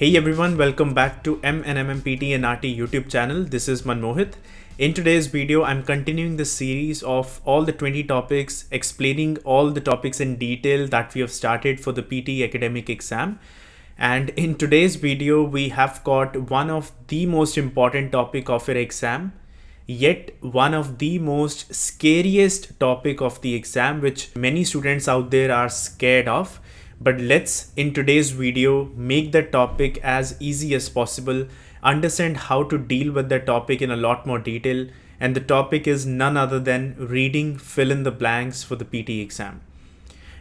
Hey everyone, welcome back to MNMMPT and RT YouTube channel. This is Manmohit. In today's video, I'm continuing the series of all the 20 topics, explaining all the topics in detail that we have started for the PTE academic exam. And in today's video, we have got one of the most important topic of your exam, yet one of the most scariest topic of the exam, which many students out there are scared of. But let's, in today's video, make the topic as easy as possible, understand how to deal with the topic in a lot more detail. And the topic is none other than reading fill in the blanks for the PTE exam.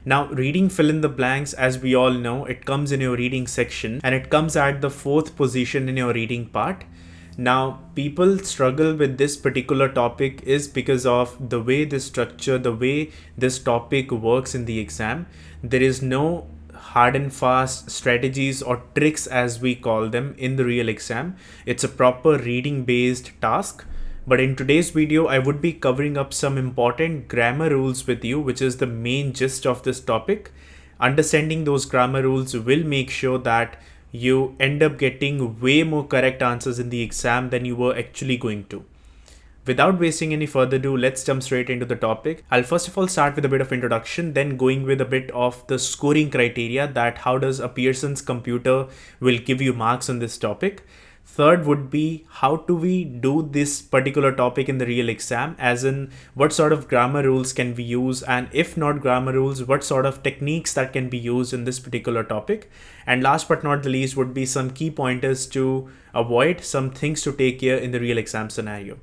Now, reading fill in the blanks, as we all know, it comes in your reading section and it comes at the 4th position in your reading part. Now, people struggle with this particular topic is because of the way this structure, the way this topic works in the exam. There is no hard and fast strategies or tricks, as we call them, in the real exam. It's a proper reading based task. But in today's video, I would be covering up some important grammar rules with you, which is the main gist of this topic. Understanding those grammar rules will make sure that you end up getting way more correct answers in the exam than you were actually going to. Without wasting any further ado, let's jump straight into the topic. I'll first of all start with a bit of introduction, then going with a bit of the scoring criteria, that how does a Pearson's computer will give you marks on this topic. Third would be how do we do this particular topic in the real exam, as in what sort of grammar rules can we use, and if not grammar rules, what sort of techniques that can be used in this particular topic. And last but not the least would be some key pointers to avoid, some things to take care in the real exam scenario.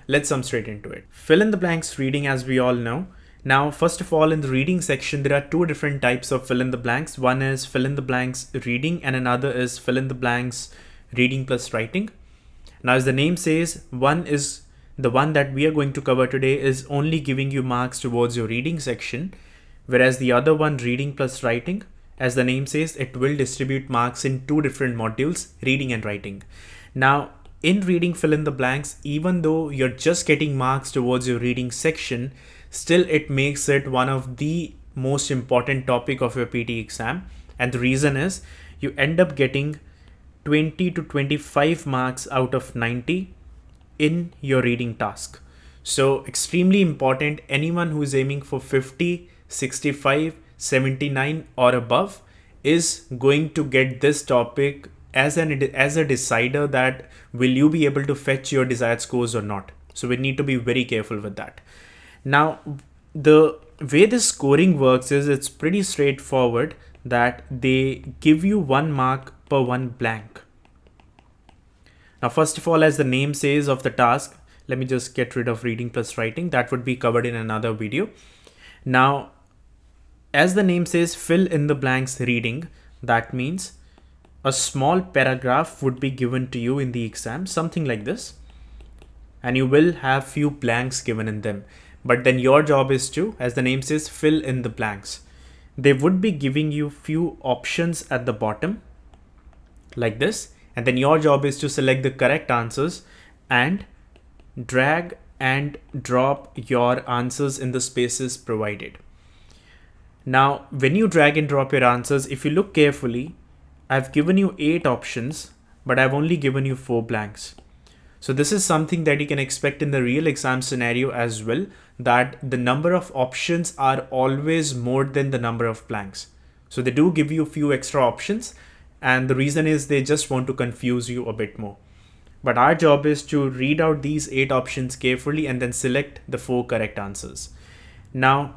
Let's jump straight into it. Fill in the blanks reading, as we all know. Now, first of all, in the reading section, there are two different types of fill in the blanks. One is fill in the blanks reading and another is fill in the blanks reading plus writing. Now, as the name says, one is the one that we are going to cover today is only giving you marks towards your reading section, whereas the other one, reading plus writing, as the name says, it will distribute marks in two different modules, reading and writing. Now, in reading fill in the blanks, even though you're just getting marks towards your reading section, still it makes it one of the most important topic of your PTE exam. And the reason is you end up getting 20 to 25 marks out of 90 in your reading task. So extremely important. Anyone who is aiming for 50, 65, 79 or above is going to get this topic as a decider that will you be able to fetch your desired scores or not. So we need to be very careful with that. Now, the way this scoring works is it's pretty straightforward, that they give you 1 mark per 1 blank. Now, first of all, as the name says of the task, let me just get rid of reading plus writing. That would be covered in another video. Now, as the name says, fill in the blanks reading, that means a small paragraph would be given to you in the exam, something like this, and you will have few blanks given in them. But then your job is to, as the name says, fill in the blanks. They would be giving you few options at the bottom like this, and then your job is to select the correct answers and drag and drop your answers in the spaces provided. Now, when you drag and drop your answers, if you look carefully, I've given you 8 options, but I've only given you 4 blanks. So this is something that you can expect in the real exam scenario as well, that the number of options are always more than the number of blanks. So they do give you a few extra options, and the reason is they just want to confuse you a bit more. But our job is to read out these 8 options carefully and then select the 4 correct answers. Now,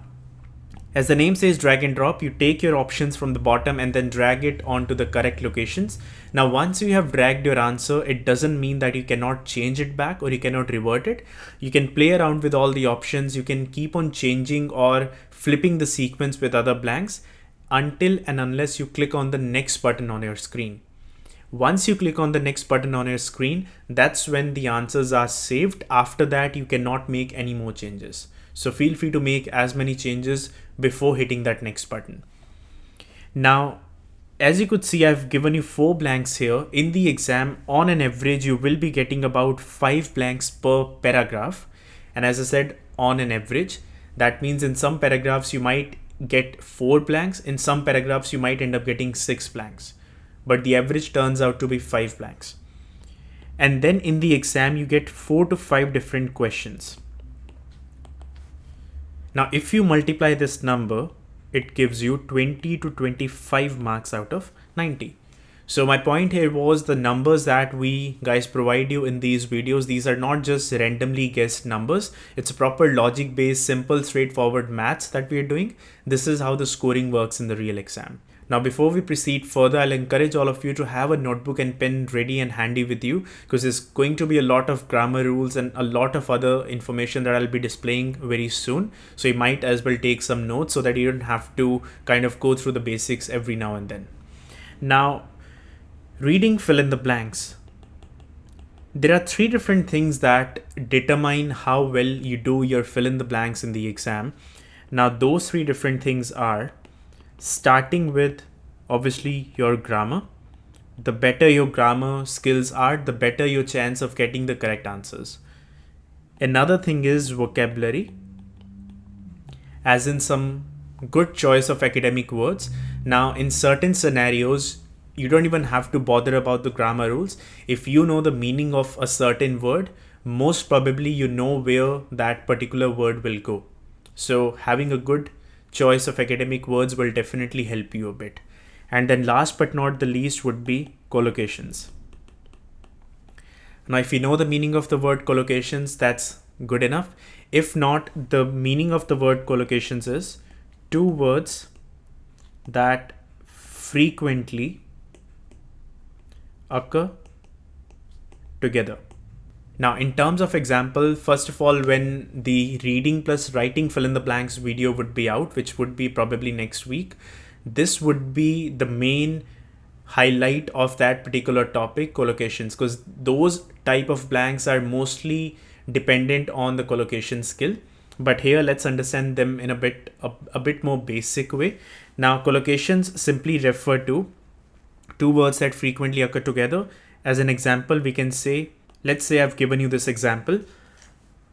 as the name says, drag and drop, you take your options from the bottom and then drag it onto the correct locations. Now, once you have dragged your answer, it doesn't mean that you cannot change it back or you cannot revert it. You can play around with all the options. You can keep on changing or flipping the sequence with other blanks until and unless you click on the next button on your screen. Once you click on the next button on your screen, that's when the answers are saved. After that, you cannot make any more changes. So feel free to make as many changes before hitting that next button. Now, as you could see, I've given you 4 blanks here. In the exam, on an average, you will be getting about 5 blanks per paragraph. And as I said, on an average, that means in some paragraphs, you might get 4 blanks. In some paragraphs, you might end up getting 6 blanks. but the average turns out to be 5 blanks. And then in the exam, you get 4 to 5 different questions. Now, if you multiply this number, it gives you 20 to 25 marks out of 90. So my point here was the numbers that we guys provide you in these videos, these are not just randomly guessed numbers. It's a proper logic based, simple, straightforward maths that we are doing. This is how the scoring works in the real exam. Now, before we proceed further, I'll encourage all of you to have a notebook and pen ready and handy with you, because there's going to be a lot of grammar rules and a lot of other information that I'll be displaying very soon. So you might as well take some notes so that you don't have to kind of go through the basics every now and then. Now, reading fill in the blanks. There are 3 different things that determine how well you do your fill in the blanks in the exam. Now, those 3 different things are starting with obviously your grammar. The better your grammar skills are, the better your chance of getting the correct answers. Another thing is vocabulary, as in some good choice of academic words. Now, in certain scenarios, you don't even have to bother about the grammar rules. If you know the meaning of a certain word, most probably you know where that particular word will go. So having a good choice of academic words will definitely help you a bit. And then last but not the least would be collocations. Now, if you know the meaning of the word collocations, that's good enough. If not, the meaning of the word collocations is 2 words that frequently occur together. Now, in terms of example, first of all, when the reading plus writing fill in the blanks video would be out, which would be probably next week, this would be the main highlight of that particular topic, collocations, because those type of blanks are mostly dependent on the collocation skill. But here, let's understand them in a bit more basic way. Now, collocations simply refer to 2 words that frequently occur together. As an example, we can say, let's say I've given you this example.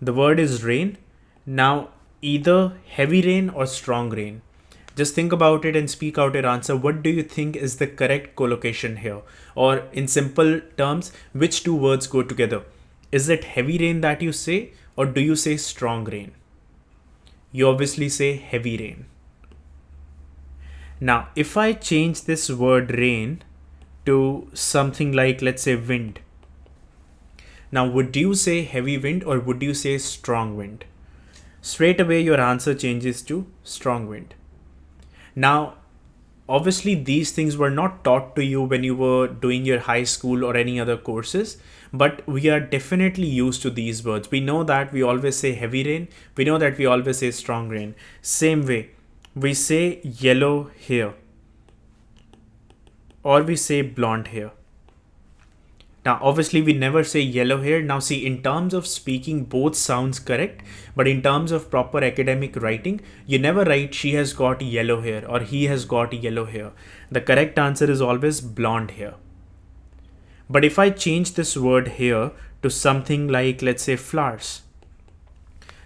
The word is rain. Now, either heavy rain or strong rain. Just think about it and speak out your answer. What do you think is the correct collocation here? Or in simple terms, which 2 words go together? Is it heavy rain that you say, or do you say strong rain? You obviously say heavy rain. Now, if I change this word rain to something like, let's say, wind. Now, would you say heavy wind or would you say strong wind? Straight away, your answer changes to strong wind. Now, obviously, these things were not taught to you when you were doing your high school or any other courses, but we are definitely used to these words. We know that we always say heavy rain. We know that we always say strong rain. Same way, we say yellow hair or we say blonde hair. Now, obviously, we never say yellow hair. Now, see, in terms of speaking, both sounds correct. But in terms of proper academic writing, you never write she has got yellow hair or he has got yellow hair. The correct answer is always blonde hair. But if I change this word here to something like, let's say, flowers.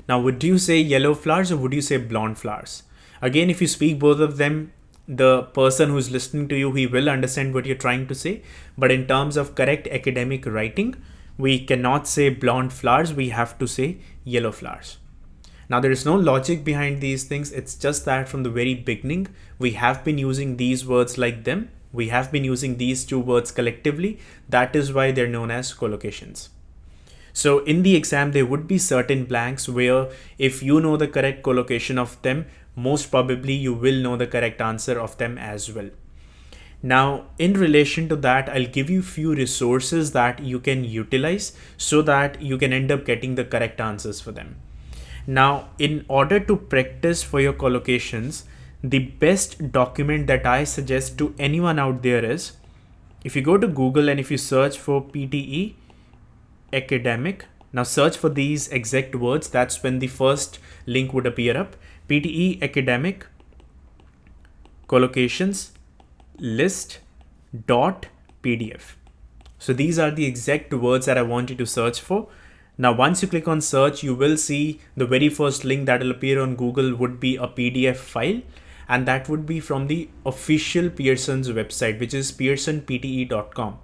Now, would you say yellow flowers or would you say blonde flowers? Again, if you speak both of them, the person who's listening to you, he will understand what you're trying to say. But in terms of correct academic writing, we cannot say blonde flowers. We have to say yellow flowers. Now, there is no logic behind these things. It's just that from the very beginning, we have been using these words like them. We have been using these 2 words collectively. That is why they're known as collocations. So in the exam, there would be certain blanks where if you know the correct collocation of them, most probably you will know the correct answer of them as well. Now, in relation to that, I'll give you few resources that you can utilize so that you can end up getting the correct answers for them. Now, in order to practice for your collocations, the best document that I suggest to anyone out there is, if you go to Google and if you search for PTE academic, now search for these exact words, that's when the first link would appear up. PTE academic collocations list.pdf. So these are the exact words that I want you to search for. Now, once you click on search, you will see the very first link that will appear on Google would be a PDF file. and that would be from the official Pearson's website, which is pearsonpte.com.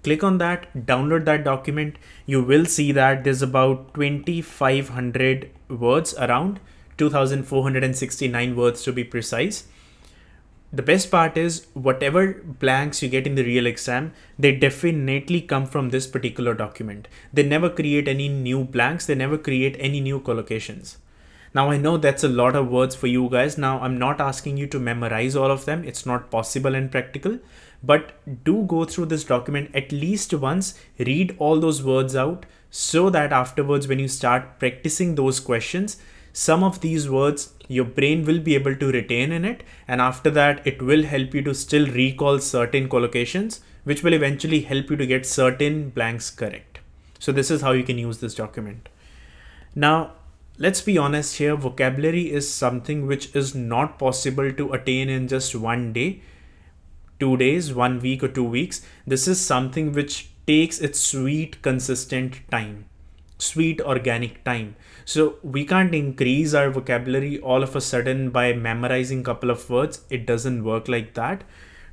Click on that, download that document. You will see that there's about 2,500 words, around 2,469 words to be precise. The best part is whatever blanks you get in the real exam, they definitely come from this particular document. They never create any new blanks. They never create any new collocations. Now I know that's a lot of words for you guys. Now I'm not asking you to memorize all of them. It's not possible and practical, but do go through this document at least once, read all those words out, so that afterwards when you start practicing those questions, some of these words your brain will be able to retain in it, and after that it will help you to still recall certain collocations, which will eventually help you to get certain blanks correct. So this is how you can use this document. Now let's be honest here, vocabulary is something which is not possible to attain in just one day, 2 days, 1 week or 2 weeks. This is something which takes its sweet consistent time, sweet organic time. So we can't increase our vocabulary all of a sudden by memorizing a couple of words. It doesn't work like that.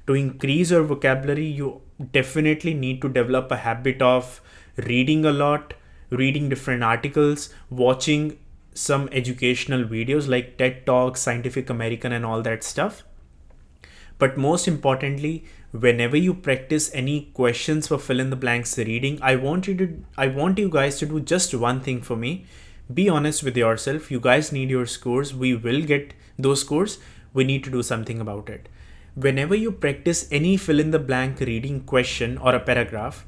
To increase your vocabulary, you definitely need to develop a habit of reading a lot, reading different articles, watching some educational videos like TED Talks, Scientific American and all that stuff. But most importantly, whenever you practice any questions for fill in the blanks reading, I want you guys to do just one thing for me. Be honest with yourself. You guys need your scores. We will get those scores. We need to do something about it. Whenever you practice any fill in the blank reading question or a paragraph,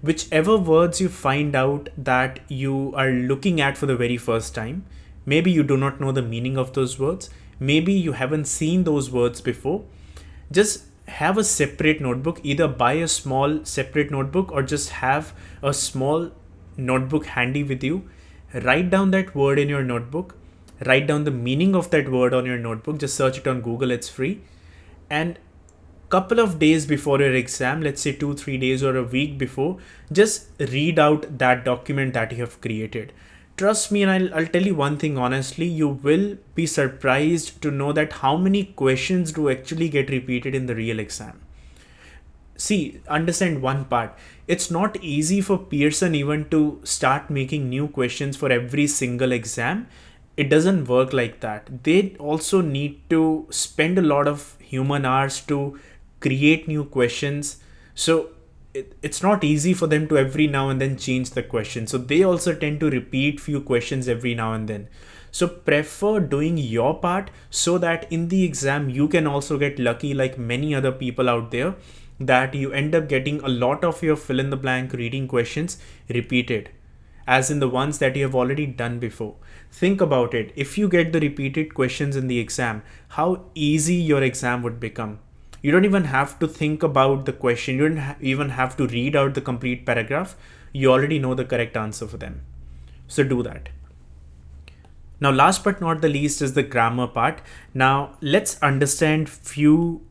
whichever words you find out that you are looking at for the very first time, maybe you do not know the meaning of those words, maybe you haven't seen those words before, just have a separate notebook. Either buy a small separate notebook or just have a small notebook handy with you. Write down that word in your notebook. Write down the meaning of that word on your notebook. Just search it on Google, it's free. And couple of days before your exam, let's say 2-3 days or a week before, just read out that document that you have created. Trust me, and I'll tell you one thing honestly, you will be surprised to know that how many questions do actually get repeated in the real exam. See, understand one part. It's not easy for Pearson even to start making new questions for every single exam. It doesn't work like that. They also need to spend a lot of human hours to create new questions. So it's not easy for them to every now and then change the question. So they also tend to repeat few questions every now and then. So prefer doing your part so that in the exam you can also get lucky like many other people out there, that you end up getting a lot of your fill in the blank reading questions repeated, as in the ones that you have already done before. Think about it. If you get the repeated questions in the exam, how easy your exam would become. You don't even have to think about the question. You don't even have to read out the complete paragraph. You already know the correct answer for them. So do that. Now, last but not the least is the grammar part. Now, let's understand few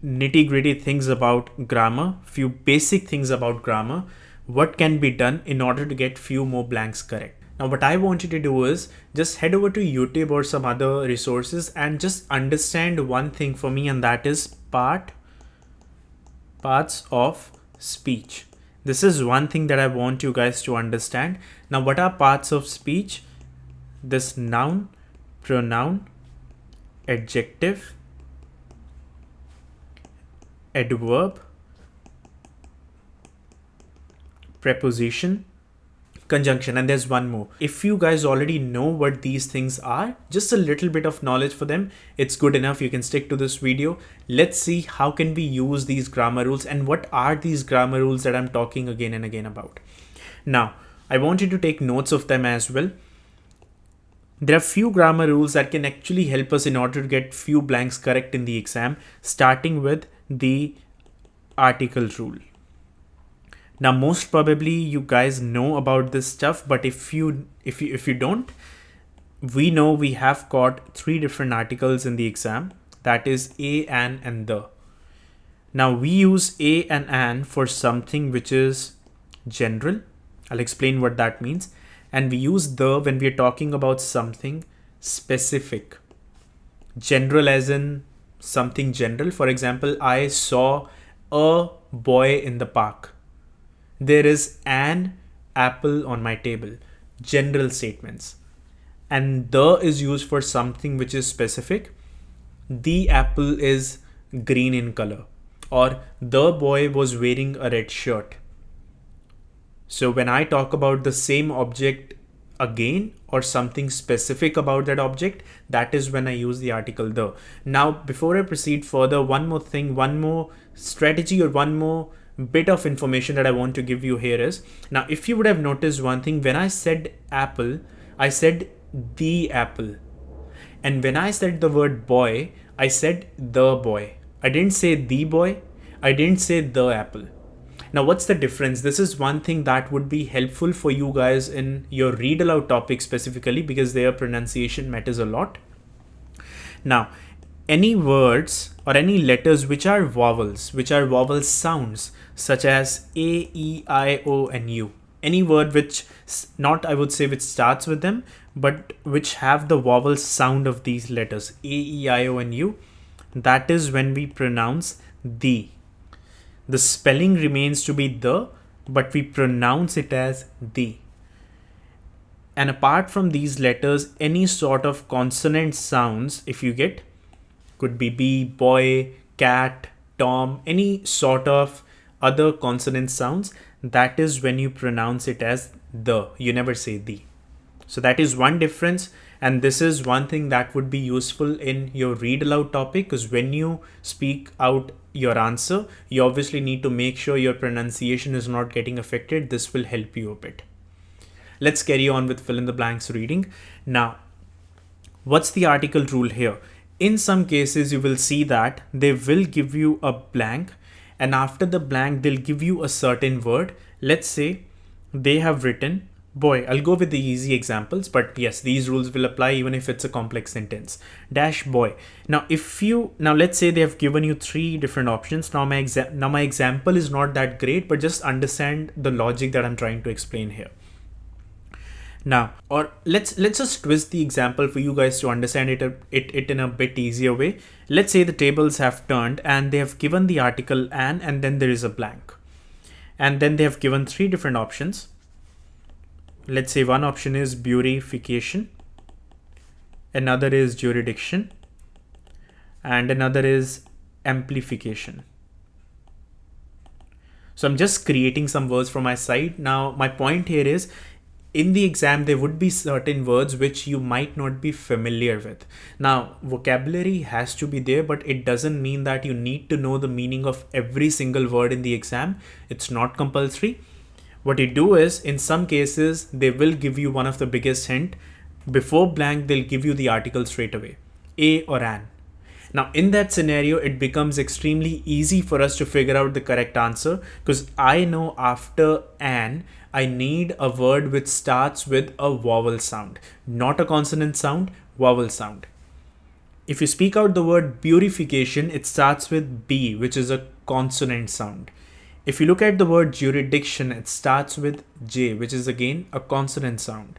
nitty-gritty things about grammar, few basic things about grammar, what can be done in order to get few more blanks correct. Now, what I want you to do is just head over to YouTube or some other resources and just understand one thing for me, and that is parts of speech. This is one thing that I want you guys to understand. Now, what are parts of speech? This noun, pronoun, adjective, adverb, preposition, conjunction, and there's one more. If you guys already know what these things are, just a little bit of knowledge for them, it's good enough. You can stick to this video. Let's see how can we use these grammar rules and what are these grammar rules that I'm talking again and again about. Now, I want you to take notes of them as well. There are few grammar rules that can actually help us in order to get few blanks correct in the exam, starting with the article rule. Now, most probably you guys know about this stuff, but if you don't, we know we have got 3 different articles in the exam. That is a, an, and the. Now we use a and an for something which is general. I'll explain what that means. And we use the when we are talking about something specific. General as in something general. For example, I saw a boy in the park. There is an apple on my table. General statements. And the is used for something which is specific. The apple is green in color, or the boy was wearing a red shirt. So when I talk about the same object again or something specific about that object, that is when I use the article the. Now, before I proceed further, one more thing, one more strategy, or one more bit of information that I want to give you here is, now if you would have noticed one thing, when I said apple, I said the apple. And when I said the word boy, I said the boy. I didn't say the boy. I didn't say the apple. Now, what's the difference? This is one thing that would be helpful for you guys in your read aloud topic specifically, because their pronunciation matters a lot. Now, any words or any letters which are vowels sounds, such as A, E, I, O, and U. Any word which not, I would say, which starts with them, but which have the vowel sound of these letters A, E, I, O, and U, that is when we pronounce the. The spelling remains to be the, but we pronounce it as the. And apart from these letters, any sort of consonant sounds, if you get, could be bee, boy, cat, Tom, any sort of other consonant sounds, that is when you pronounce it as the. You never say the. So that is one difference. And this is one thing that would be useful in your read aloud topic, because when you speak out your answer, you obviously need to make sure your pronunciation is not getting affected. This will help you a bit. Let's carry on with fill in the blanks reading. Now, what's the article rule here? In some cases, you will see that they will give you a blank, and after the blank, they'll give you a certain word. Let's say they have written boy. I'll go with the easy examples, but yes, these rules will apply even if it's a complex sentence. Dash boy. Now, let's say they have given you 3 different options. Now my example is not that great, but just understand the logic that I'm trying to explain here. Now, or let's just twist the example for you guys to understand it in a bit easier way. Let's say the tables have turned and they have given the article an, and then there is a blank. And then they have given 3 different options. Let's say one option is beautification, another is jurisdiction, and another is amplification. So I'm just creating some words from my side. Now, my point here is, in the exam, there would be certain words which you might not be familiar with. Now, vocabulary has to be there, but it doesn't mean that you need to know the meaning of every single word in the exam. It's not compulsory. What you do is, in some cases, they will give you one of the biggest hint. Before blank, they'll give you the article straight away, a or an. Now, in that scenario, it becomes extremely easy for us to figure out the correct answer, because I know after an, I need a word which starts with a vowel sound, not a consonant sound, vowel sound. If you speak out the word beautification, it starts with B, which is a consonant sound. If you look at the word jurisdiction, it starts with J, which is again a consonant sound.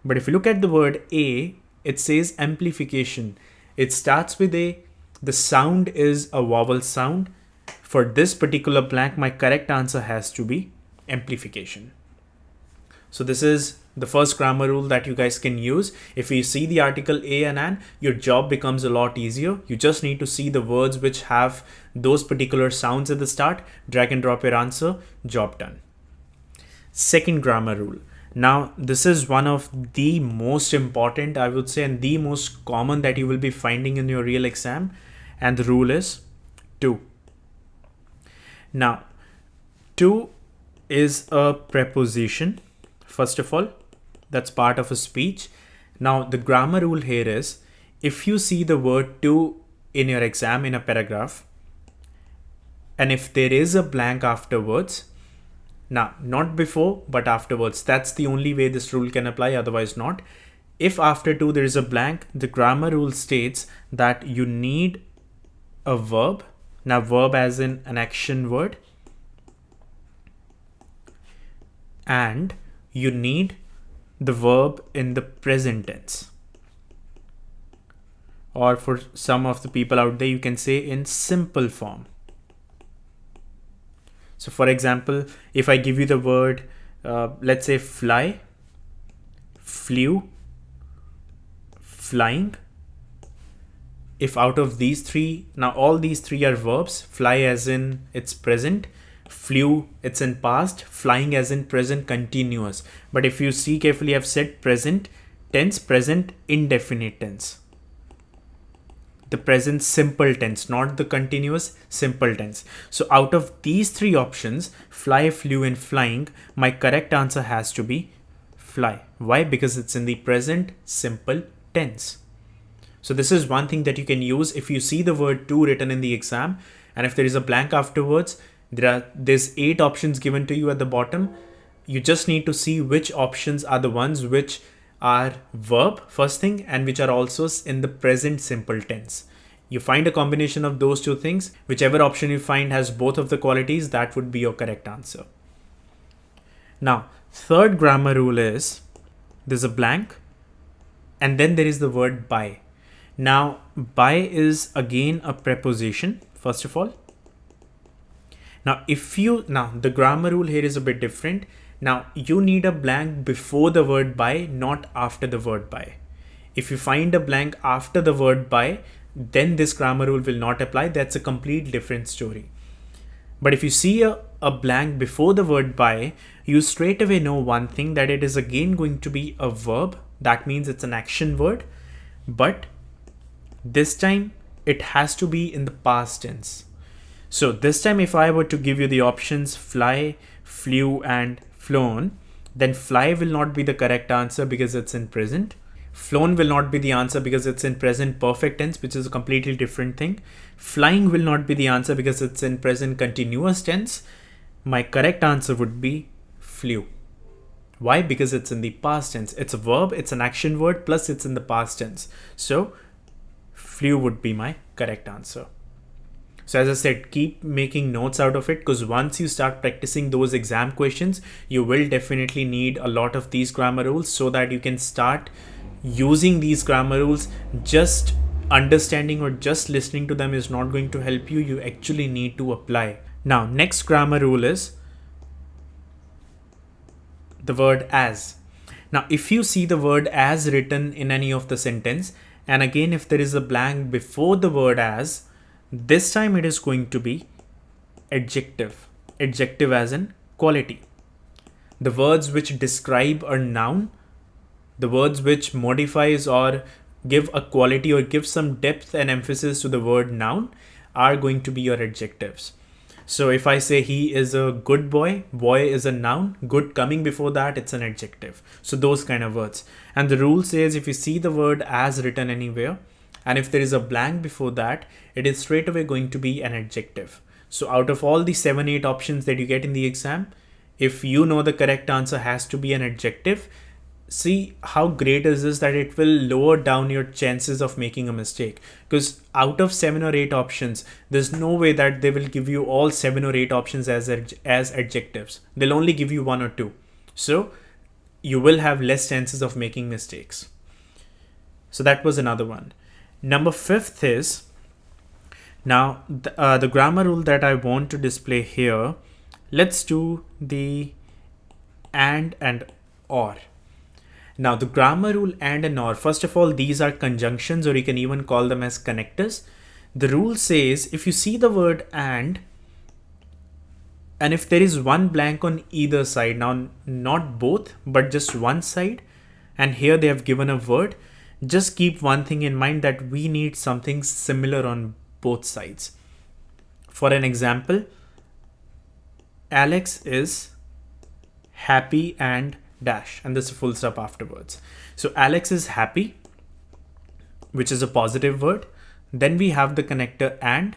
But if you look at the word A, it says amplification. It starts with A. The sound is a vowel sound. For this particular blank, my correct answer has to be amplification. So this is the first grammar rule that you guys can use. If you see the article a and an, your job becomes a lot easier. You just need to see the words which have those particular sounds at the start, drag and drop your answer, job done. Second grammar rule. Now, this is one of the most important, I would say, and the most common that you will be finding in your real exam. And the rule is to. Now, to is a preposition. First of all, that's part of a speech. Now, the grammar rule here is, if you see the word to in your exam in a paragraph, and if there is a blank afterwards, now, not before, but afterwards, that's the only way this rule can apply, otherwise not. If after to there is a blank, the grammar rule states that you need a verb. Now, verb as in an action word. And you need the verb in the present tense. or for some of the people out there, you can say in simple form. So for example, if I give you the word, let's say fly, flew, flying. If out of these three, now all these three are verbs, fly as in it's present, flew it's in past, flying as in present continuous. But if you see carefully, I've said present tense, present indefinite tense. The present simple tense, not the continuous, simple tense. So out of these three options, fly, flew and flying, my correct answer has to be fly. Why? Because it's in the present simple tense. So this is one thing that you can use if you see the word to written in the exam, and if there is a blank afterwards, there's 8 options given to you at the bottom. You just need to see which options are the ones which are verb first thing and which are also in the present simple tense. You find a combination of those two things. Whichever option you find has both of the qualities, that would be your correct answer. Now, third grammar rule is there's a blank and then there is the word by. Now, by is again a preposition, first of all. Now, the grammar rule here is a bit different. Now, you need a blank before the word by, not after the word by. If you find a blank after the word by, then this grammar rule will not apply. That's a complete different story. But if you see a blank before the word by, you straight away know one thing, that it is again going to be a verb. That means it's an action word. But this time it has to be in the past tense. So this time if I were to give you the options fly, flew and flown, then fly will not be the correct answer because it's in present. Flown will not be the answer because it's in present perfect tense, which is a completely different thing. Flying will not be the answer because it's in present continuous tense. My correct answer would be flew. Why? Because it's in the past tense. It's a verb, it's an action word, plus it's in the past tense. So flew would be my correct answer. So as I said, keep making notes out of it, because once you start practicing those exam questions, you will definitely need a lot of these grammar rules so that you can start using these grammar rules. Just understanding or just listening to them is not going to help you. You actually need to apply. Now, next grammar rule is the word as. Now, if you see the word as written in any of the sentence, and again, if there is a blank before the word as, this time it is going to be adjective. Adjective as in quality. The words which describe a noun, the words which modifies or give a quality or give some depth and emphasis to the word noun are going to be your adjectives. So if I say he is a good boy, boy is a noun, good coming before that, it's an adjective. So those kind of words. And the rule says if you see the word as written anywhere, and if there is a blank before that, it is straight away going to be an adjective. So out of all the 7-8 options that you get in the exam, if you know the correct answer has to be an adjective, see how great is this that it will lower down your chances of making a mistake. Because out of 7 or 8 options, there's no way that they will give you all 7 or 8 options as adjectives. They'll only give you 1 or 2. So you will have less chances of making mistakes. So that was another one. Number 5th is, now the grammar rule that I want to display here, let's do the and or. Now the grammar rule and or, first of all, these are conjunctions, or you can even call them as connectors. The rule says if you see the word and if there is one blank on either side, now not both, but just one side, and here they have given a word, just keep one thing in mind, that we need something similar on both sides. For an example, Alex is happy and dash, and there's a full stop afterwards. So Alex is happy, which is a positive word. Then we have the connector and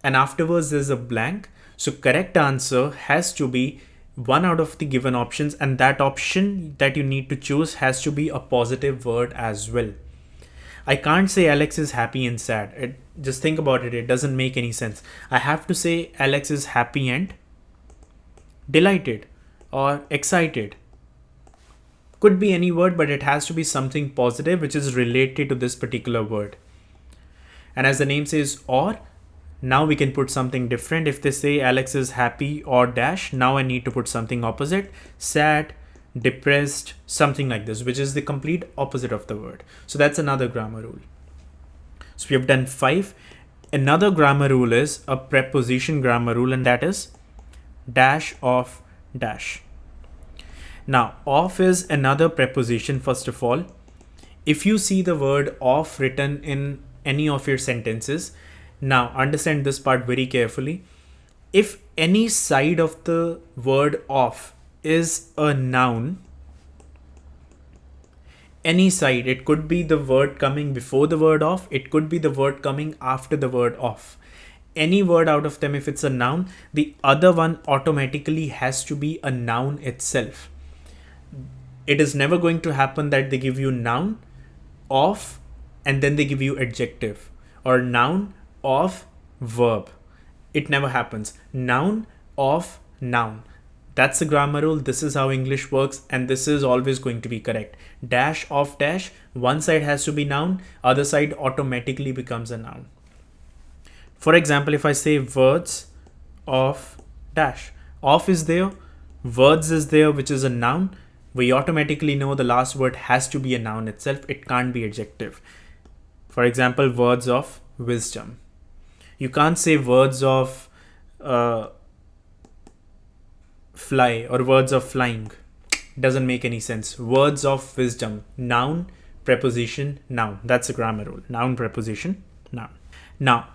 afterwards there's a blank. So correct answer has to be one out of the given options, and that option that you need to choose has to be a positive word as well. I can't say Alex is happy and sad. Just think about it. It doesn't make any sense. I have to say Alex is happy and delighted or excited. Could be any word, but it has to be something positive which is related to this particular word. And as the name says or, now we can put something different. If they say Alex is happy or dash, now I need to put something opposite, sad, depressed, something like this, which is the complete opposite of the word. So that's another grammar rule. So we have done 5. Another grammar rule is a preposition grammar rule, and that is dash of dash. Now, of is another preposition. First of all, if you see the word of written in any of your sentences, now understand this part very carefully. If any side of the word of is a noun, any side, it could be the word coming before the word of, it could be the word coming after the word of. Any word out of them, if it's a noun, the other one automatically has to be a noun itself. It is never going to happen that they give you noun, of, and then they give you adjective, or noun, of, verb. It never happens. Noun, of, noun. That's the grammar rule. This is how English works, and this is always going to be correct. Dash of dash, one side has to be noun, other side automatically becomes a noun. For example, if I say words of dash, of is there, words is there, which is a noun, we automatically know the last word has to be a noun itself. It can't be adjective. For example, words of wisdom. You can't say words of fly or words of flying. Doesn't make any sense. Words of wisdom. Noun, preposition, noun. That's a grammar rule. Noun, preposition, noun. Now,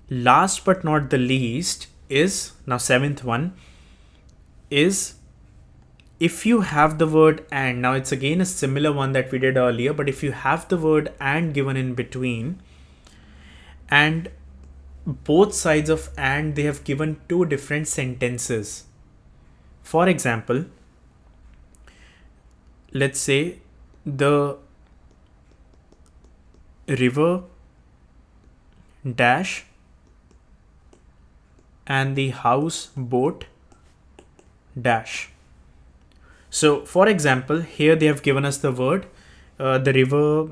last but not the least is, now 7th one, is if you have the word and, now it's again a similar one that we did earlier, but if you have the word and given in between, and both sides of and they have given 2 different sentences. For example, let's say the river dash and the house boat dash. So for example, here they have given us the word, the river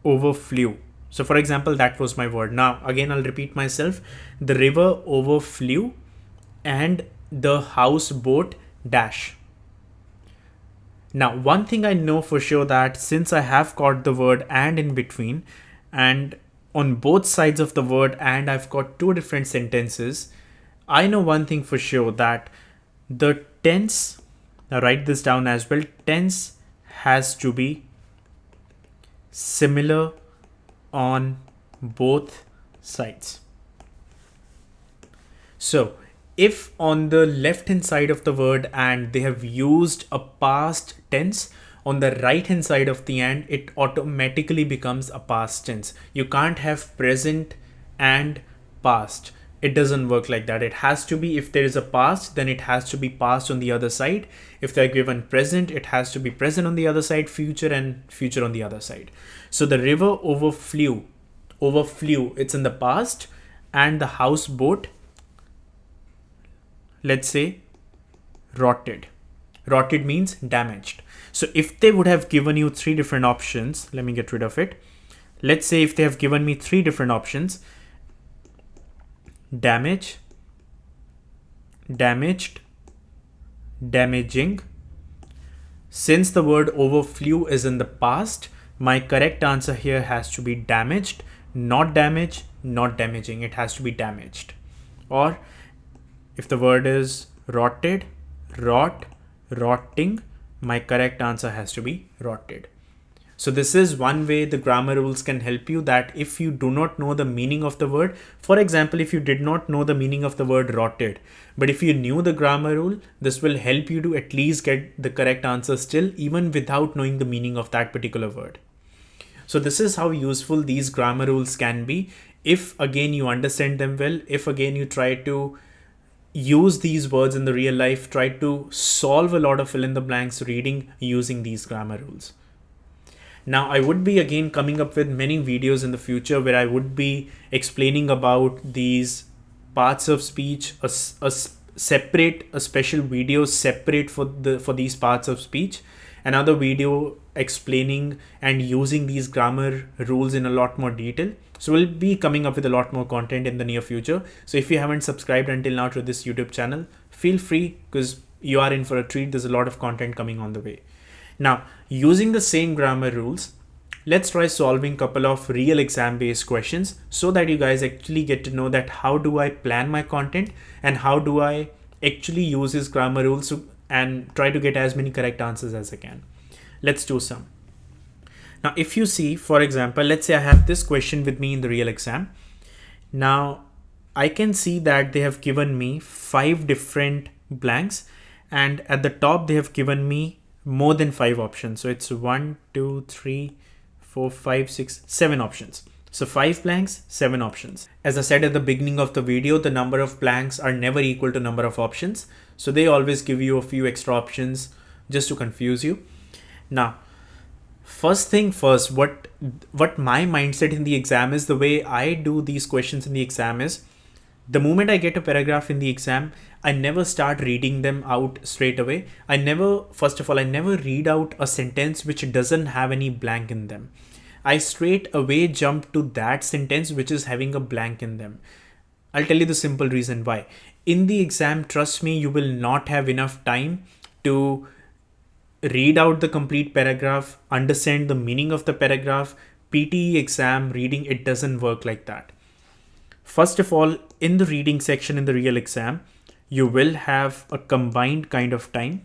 overflew. So for example, that was my word. Now again, I'll repeat myself. The river overflew and the houseboat dash. Now, one thing I know for sure, that since I have got the word and in between, and on both sides of the word and I've got 2 different sentences, I know one thing for sure, that the tense, now write this down as well, tense has to be similar on both sides. So if on the left hand side of the word and they have used a past tense, on the right hand side of the and, it automatically becomes a past tense. You can't have present and past. It doesn't work like that. It has to be, if there is a past, then it has to be past on the other side. If they're given present, it has to be present on the other side, future and future on the other side. So the river overflew, it's in the past, and the houseboat, let's say, rotted. Rotted means damaged. So if they would have given you 3 different options, let me get rid of it. Let's say if they have given me 3 different options, damage, damaged, damaging. Since the word overflew is in the past, my correct answer here has to be damaged, not damage, not damaging. It has to be damaged. Or if the word is rotted, rot, rotting, my correct answer has to be rotted. So this is one way the grammar rules can help you, that if you do not know the meaning of the word, for example, if you did not know the meaning of the word rotted, but if you knew the grammar rule, this will help you to at least get the correct answer still, even without knowing the meaning of that particular word. So this is how useful these grammar rules can be. If again you understand them well, if again you try to use these words in the real life, try to solve a lot of fill in the blanks reading using these grammar rules. Now, I would be again coming up with many videos in the future where I would be explaining about these parts of speech, a special video separate for these parts of speech. another video explaining and using these grammar rules in a lot more detail. So we'll be coming up with a lot more content in the near future. So if you haven't subscribed until now to this YouTube channel, feel free, because you are in for a treat. There's a lot of content coming on the way. Now, using the same grammar rules, let's try solving a couple of real exam based questions so that you guys actually get to know that how do I plan my content and how do I actually use these grammar rules and try to get as many correct answers as I can. Let's do some. Now, if you see, for example, let's say I have this question with me in the real exam. Now, I can see that they have given me 5 different blanks, and at the top they have given me more than 5 options. So it's 1, 2, 3, 4, 5, 6, 7 options. So 5 blanks, 7 options. As I said at the beginning of the video, the number of blanks are never equal to number of options. So they always give you a few extra options just to confuse you. Now, first thing first, what my mindset in the exam is, the way I do these questions in the exam is, the moment I get a paragraph in the exam, I never start reading them out straight away. First of all, I never read out a sentence which doesn't have any blank in them. I straight away jump to that sentence which is having a blank in them. I'll tell you the simple reason why. In the exam, trust me, you will not have enough time to read out the complete paragraph, understand the meaning of the paragraph. PTE exam reading, it doesn't work like that. First of all, in the reading section in the real exam, you will have a combined kind of time.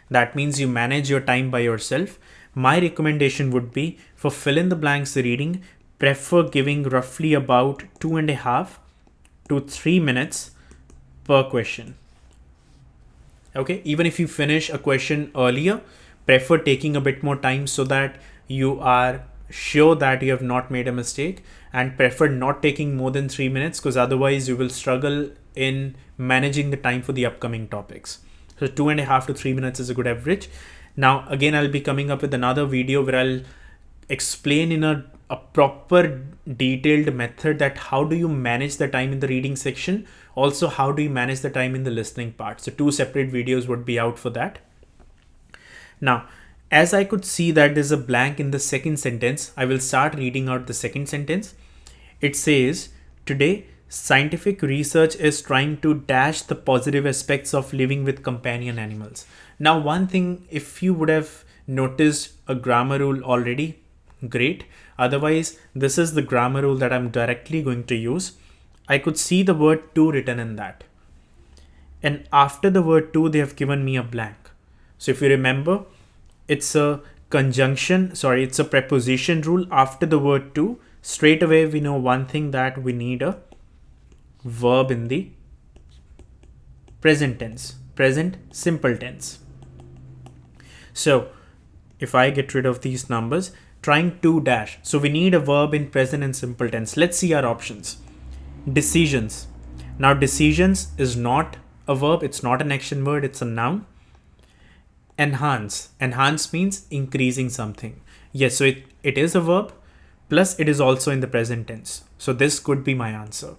That means you manage your time by yourself. My recommendation would be, for fill in the blanks reading, prefer giving roughly about 2.5 to 3 minutes per question. Okay, even if you finish a question earlier, prefer taking a bit more time so that you are sure that you have not made a mistake, and prefer not taking more than 3 minutes, because otherwise you will struggle in managing the time for the upcoming topics. So 2.5 to 3 minutes is a good average. Now, again, I'll be coming up with another video where I'll explain in a proper detailed method that how do you manage the time in the reading section. Also, how do you manage the time in the listening part. So 2 separate videos would be out for that. Now, as I could see that there's a blank in the second sentence, I will start reading out the second sentence. It says, today, scientific research is trying to dash the positive aspects of living with companion animals. Now, one thing, if you would have noticed a grammar rule already, great. Otherwise, this is the grammar rule that I'm directly going to use. I could see the word to written in that. And after the word to, they have given me a blank. So if you remember, it's a preposition rule. After the word to, straight away we know one thing, that we need a verb in the present tense, present simple tense. So if I get rid of these numbers, trying to dash. So we need a verb in present and simple tense. Let's see our options. Decisions. Now, decisions is not a verb. It's not an action word. It's a noun. Enhance. Enhance means increasing something. Yes, so it is a verb, plus it is also in the present tense. So this could be my answer.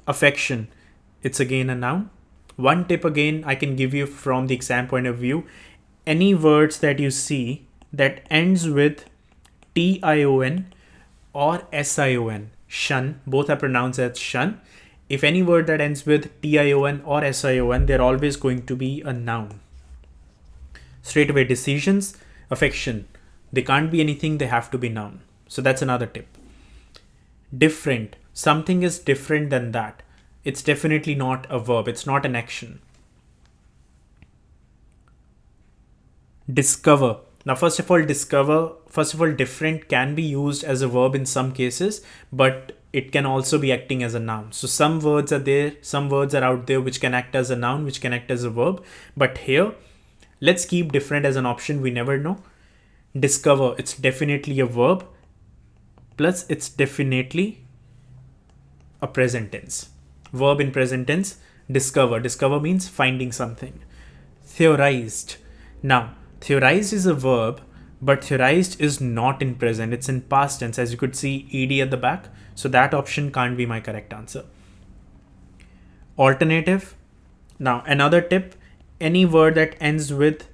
Affection. It's again a noun. One tip again I can give you from the exam point of view. Any words that you see that ends with tion or sion, shun, both are pronounced as shun. If any word that ends with tion or sion, they're always going to be a noun. Straight away, decisions, affection, they can't be anything, they have to be noun. So that's another tip. Different. Something is different than that. It's definitely not a verb. It's not an action. Discover. Now, first of all, different can be used as a verb in some cases, but it can also be acting as a noun. So some words are there, some words are out there which can act as a noun, which can act as a verb. But here, let's keep different as an option. We never know. Discover. It's definitely a verb. Plus, it's definitely a present tense. Verb in present tense. Discover. Discover means finding something. Theorized. Now, theorized is a verb, but theorized is not in present. It's in past tense. As you could see, ed at the back. So that option can't be my correct answer. Alternative. Now, another tip. Any word that ends with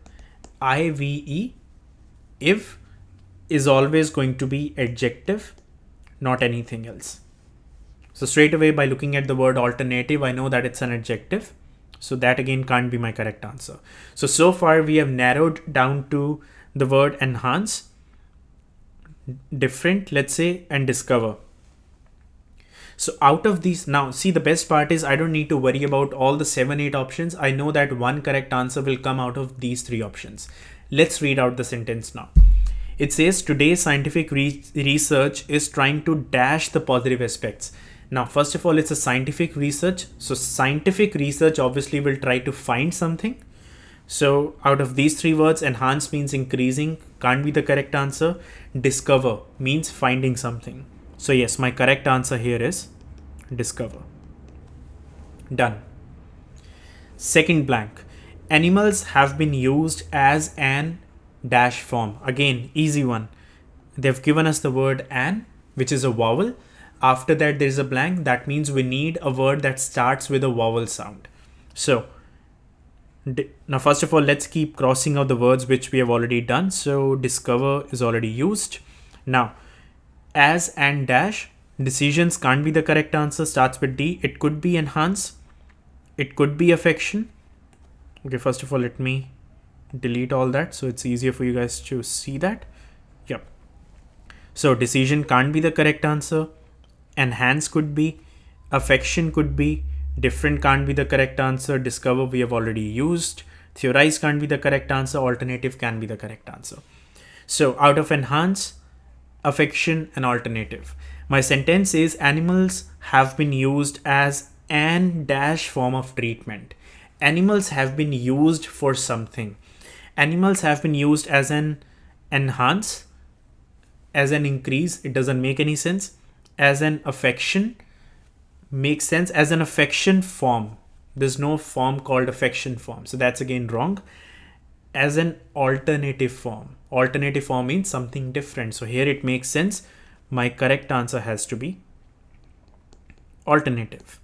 IVE, if is always going to be adjective, not anything else. So straight away by looking at the word alternative, I know that it's an adjective. So that again can't be my correct answer. So far we have narrowed down to the word enhance, different, let's say, and discover. So out of these, now see, the best part is I don't need to worry about all the 7-8 options. I know that one correct answer will come out of these 3 options. Let's read out the sentence now. It says today's scientific research is trying to dash the positive aspects. Now, first of all, it's a scientific research. So scientific research obviously will try to find something. So out of these 3 words, enhance means increasing, can't be the correct answer. Discover means finding something. So yes, my correct answer here is discover. Done. Second blank. Animals have been used as an dash form. Again, easy one. They've given us the word an, which is a vowel. After that, there's a blank. That means we need a word that starts with a vowel sound. So now, first of all, let's keep crossing out the words which we have already done. So discover is already used. Now, as and dash, decisions can't be the correct answer, starts with D. It could be enhance. It could be affection. Okay, first of all, let me delete all that so it's easier for you guys to see that. Yep. So decision can't be the correct answer. Enhance could be. Affection could be. Different can't be the correct answer. Discover we have already used. Theorize can't be the correct answer. Alternative can be the correct answer. So out of enhance, affection, and alternative, my sentence is animals have been used as an dash form of treatment. Animals have been used for something. Animals have been used as an enhance, as an increase. It doesn't make any sense. As an affection makes sense. As an affection form, there's no form called affection form, so that's again wrong. As an alternative form, alternative form means something different, so here it makes sense. My correct answer has to be alternative.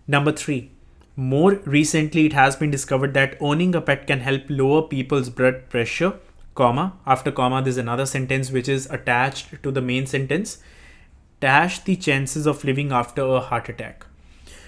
Number 3, more recently it has been discovered that owning a pet can help lower people's blood pressure, comma, after comma there's another sentence which is attached to the main sentence, dash the chances of living after a heart attack.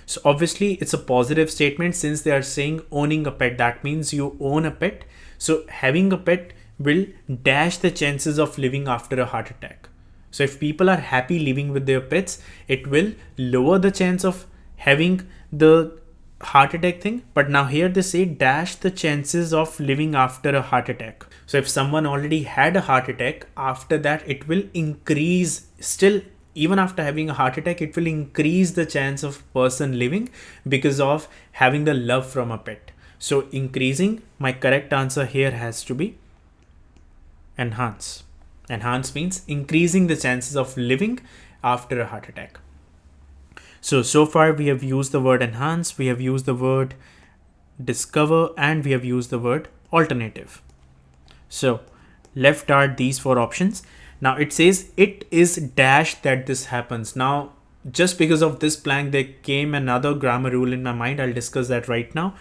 So obviously it's a positive statement since they are saying owning a pet. That means you own a pet. So having a pet will dash the chances of living after a heart attack. So if people are happy living with their pets, it will lower the chance of having the heart attack thing. But now here they say dash the chances of living after a heart attack. So if someone already had a heart attack, after that it will increase still. Even after having a heart attack, it will increase the chance of person living because of having the love from a pet. So increasing, my correct answer here has to be enhance. Enhance means increasing the chances of living after a heart attack. So far we have used the word enhance, we have used the word discover, and we have used the word alternative. So left are these 4 options. Now it says it is dash that this happens. Now just because of this blank there came another grammar rule in my mind. I'll discuss that right now.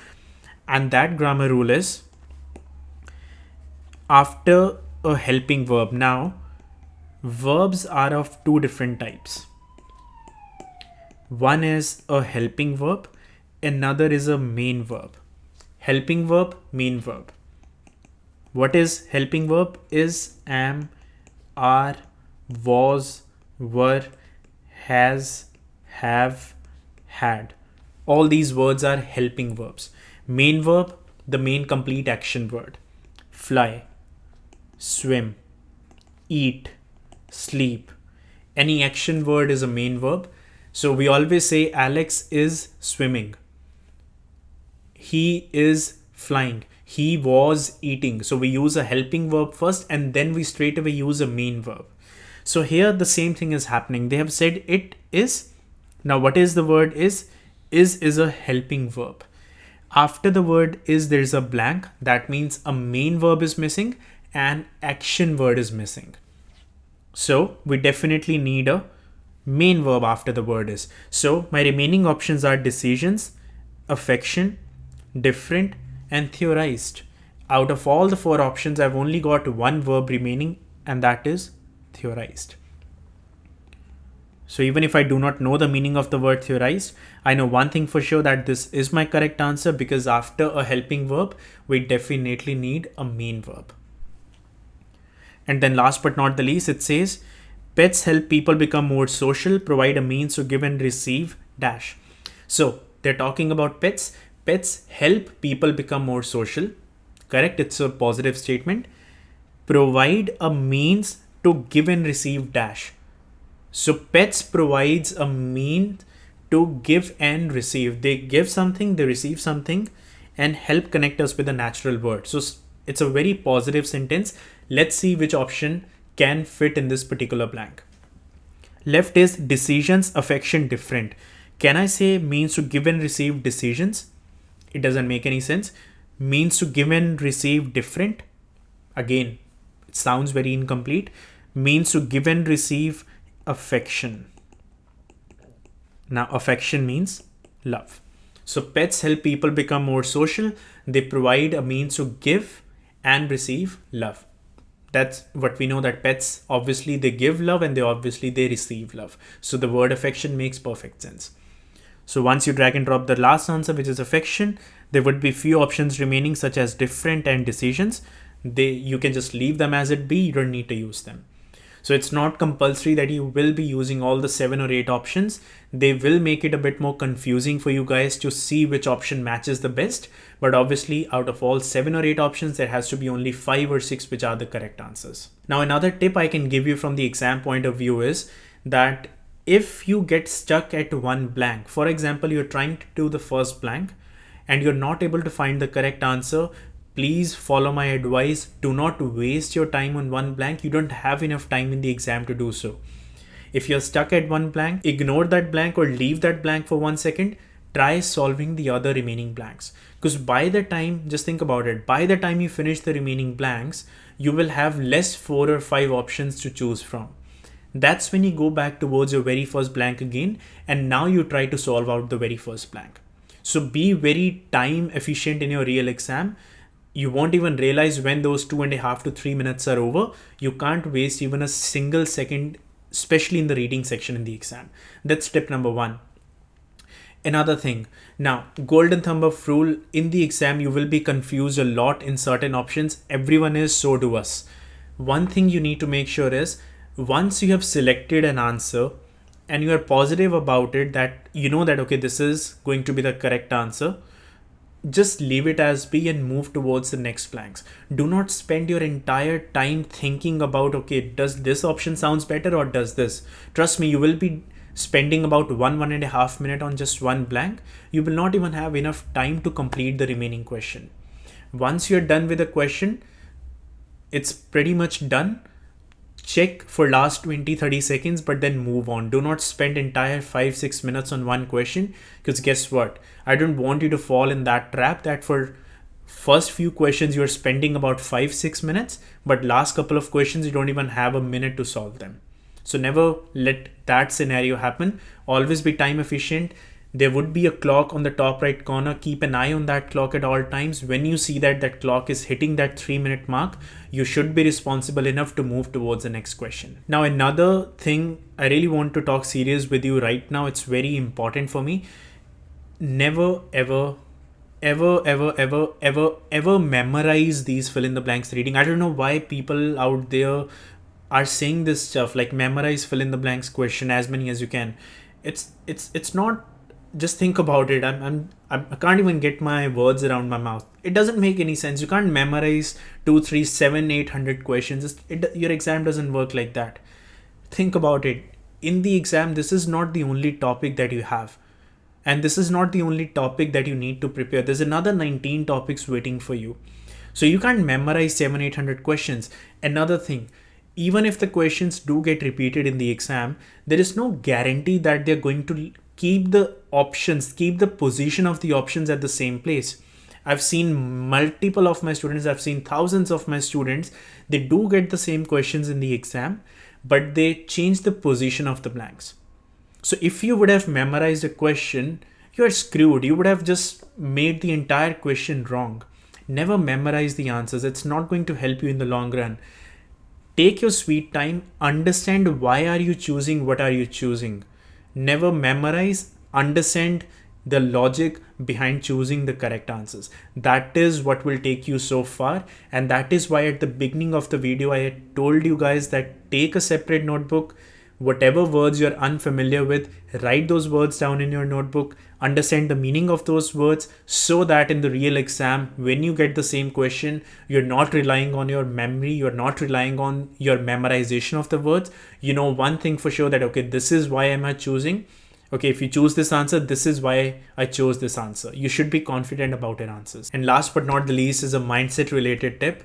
And that grammar rule is after a helping verb. Now verbs are of 2 different types. One is a helping verb, another is a main verb. Helping verb, main verb. What is helping verb? Is, am, are, was, were, has, have, had. All these words are helping verbs. Main verb, the main complete action word. Fly, swim, eat, sleep. Any action word is a main verb. So we always say Alex is swimming. He is flying. He was eating. So we use a helping verb first and then we straight away use a main verb. So here the same thing is happening. They have said it is. Now what is the word is? Is a helping verb. After the word is there is a blank. That means a main verb is missing and action word is missing. So we definitely need a main verb after the word is. So my remaining options are decisions, affection, different, and theorized. out of all the 4 options, I've only got one verb remaining, and that is theorized. So even if I do not know the meaning of the word theorized, I know one thing for sure, that this is my correct answer, because after a helping verb, we definitely need a main verb. And then last but not the least, it says, pets help people become more social, provide a means to give and receive dash. So they're talking about pets. Pets help people become more social. Correct? It's a positive statement. Provide a means to give and receive dash. So pets provides a means to give and receive. They give something, they receive something, and help connect us with a natural world. So it's a very positive sentence. Let's see which option can fit in this particular blank. Left is decisions, affection, different. Can I say means to give and receive decisions? It doesn't make any sense. Means to give and receive different. Again, it sounds very incomplete. Means to give and receive affection. Now, affection means love. So pets help people become more social. They provide a means to give and receive love. That's what we know, that pets, obviously they give love, and they receive love. So the word affection makes perfect sense. So once you drag and drop the last answer, which is affection, there would be few options remaining, such as different and decisions. You can just leave them as it be. You don't need to use them. So it's not compulsory that you will be using all the 7 or 8 options. They will make it a bit more confusing for you guys to see which option matches the best. But obviously, out of all 7 or 8 options, there has to be only 5 or 6 which are the correct answers. Now, another tip I can give you from the exam point of view is that if you get stuck at one blank, for example, you're trying to do the first blank and you're not able to find the correct answer, please follow my advice. Do not waste your time on one blank. You don't have enough time in the exam to do so. If you're stuck at one blank, ignore that blank or leave that blank for 1 second. Try solving the other remaining blanks. Because by the time, just think about it, by the time you finish the remaining blanks, you will have less 4 or 5 options to choose from. That's when you go back towards your very first blank again, and now you try to solve out the very first blank. So be very time efficient in your real exam. You won't even realize when those 2.5 to 3 minutes are over. You can't waste even a single second, especially in the reading section in the exam. That's tip number 1. Another thing, now, golden thumb of rule, in the exam, you will be confused a lot in certain options. Everyone is, so do us. One thing you need to make sure is, once you have selected an answer and you are positive about it, that you know that, okay, this is going to be the correct answer, just leave it as be and move towards the next blanks. Do not spend your entire time thinking about, okay, does this option sounds better or does this? Trust me, you will be spending about 1.5 minutes on just one blank. You will not even have enough time to complete the remaining question. Once you're done with the question, it's pretty much done. Check for last 20-30 seconds, but then move on. Do not spend entire 5-6 minutes on one question, because guess what? I don't want you to fall in that trap that for first few questions you're spending about 5-6 minutes, but last couple of questions you don't even have a minute to solve them. So never let that scenario happen. Always be time efficient. There would be a clock on the top right corner. Keep an eye on that clock at all times. When you see that that clock is hitting that 3-minute mark, you should be responsible enough to move towards the next question. Now, another thing I really want to talk serious with you right now. It's very important for me. Never, ever memorize these fill in the blanks reading. I don't know why people out there are saying this stuff like memorize fill in the blanks question as many as you can. It's not. Just think about it. I can't even get my words around my mouth. It doesn't make any sense. You can't memorize 2, 3, 7, 800 questions. Your exam doesn't work like that. Think about it. In the exam, this is not the only topic that you have. And this is not the only topic that you need to prepare. There's another 19 topics waiting for you. So you can't memorize 700-800 questions. Another thing, even if the questions do get repeated in the exam, there is no guarantee that they're going to keep the options, keep the position of the options at the same place. I've seen multiple of my students, I've seen thousands of my students, they do get the same questions in the exam, but they change the position of the blanks. So if you would have memorized a question, you're screwed. You would have just made the entire question wrong. Never memorize the answers. It's not going to help you in the long run. Take your sweet time, understand why are you choosing what are you choosing. Never memorize, understand the logic behind choosing the correct answers. That is what will take you so far, and that is why at the beginning of the video I had told you guys that take a separate notebook. Whatever words you're unfamiliar with, write those words down in your notebook, understand the meaning of those words, so that in the real exam, when you get the same question, you're not relying on your memory, you're not relying on your memorization of the words. You know one thing for sure, that okay, this is why am I choosing. Okay, if you choose this answer, this is why I chose this answer. You should be confident about your answers. And last but not the least is a mindset related tip.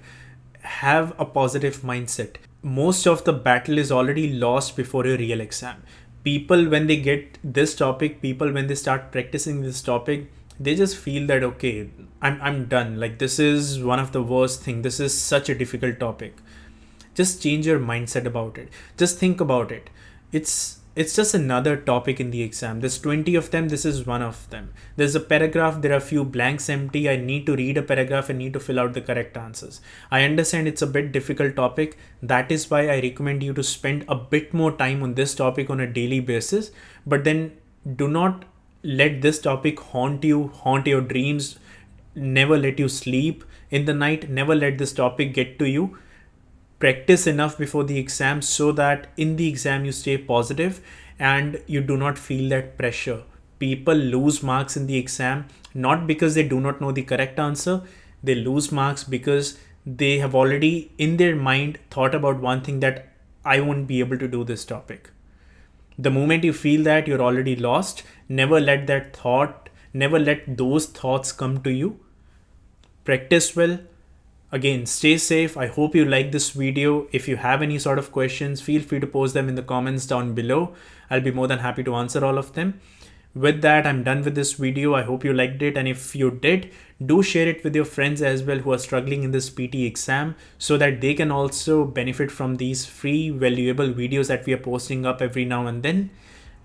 Have a positive mindset. Most of the battle is already lost before your real exam. People, when they get this topic, people, when they start practicing this topic, they just feel that, okay, I'm done. Like, this is one of the worst thing. This is such a difficult topic. Just change your mindset about it. Just think about it. It's just another topic in the exam. There's 20 of them. This is one of them. There's a paragraph. There are a few blanks empty. I need to read a paragraph and need to fill out the correct answers. I understand it's a bit difficult topic. That is why I recommend you to spend a bit more time on this topic on a daily basis. But then do not let this topic haunt you, haunt your dreams. Never let you sleep in the night. Never let this topic get to you. Practice enough before the exam so that in the exam you stay positive and you do not feel that pressure. People lose marks in the exam not because they do not know the correct answer. They lose marks because they have already in their mind thought about one thing, that I won't be able to do this topic. The moment you feel that, you're already lost. Never let those thoughts come to you. Practice well. Again, stay safe. I hope you like this video. If you have any sort of questions, feel free to post them in the comments down below. I'll be more than happy to answer all of them. With that, I'm done with this video. I hope you liked it. And if you did, do share it with your friends as well who are struggling in this PTE exam, so that they can also benefit from these free, valuable videos that we are posting up every now and then.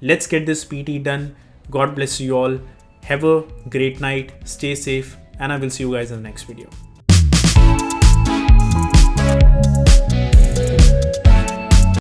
Let's get this PTE done. God bless you all. Have a great night. Stay safe. And I will see you guys in the next video.